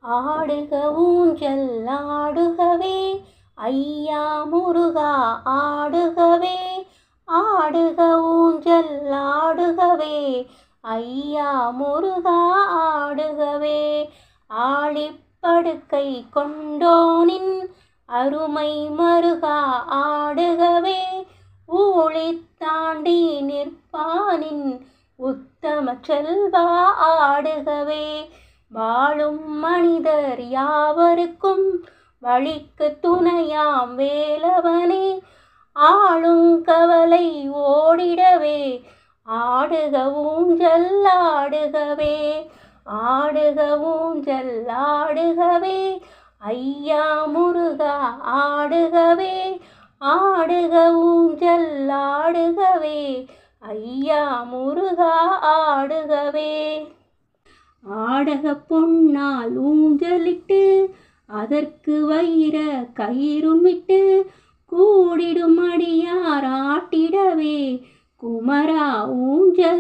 ஆடுக ஊஞ்சல் ஆடுகவே ஐயா முருகா ஆடுகவே. ஆடுக ஊஞ்சல் ஆடுகவே ஐயா முருகா ஆடுகவே. ஆழிப்படுக்கை கொண்டோனின் அருமை மருகா ஆடுகவே. ஊழித் தாண்டி நிற்பானின் உத்தம செல்வா ஆடுகவே. வாழும் மனிதர் யாவருக்கும் வழிக்கு துணையாம் வேலவனே. ஆளும் கவலை ஓடிடவே ஆடுக ஊஞ்சல் ஆடுகவே. ஆடுக ஊஞ்சல் ஆடுகவே ஐயா முருகா ஆடுகவே. ஆடுக ஊஞ்சல் ஆடுகவே ஐயா முருகா ஆடுகவே. ஆடக பொன்னால் ஊஞ்சலிட்டு அதற்கு வைர கயிறுமிட்டு கூடிடும் அடியார் ஆட்டிடவே குமரா ஊஞ்சல்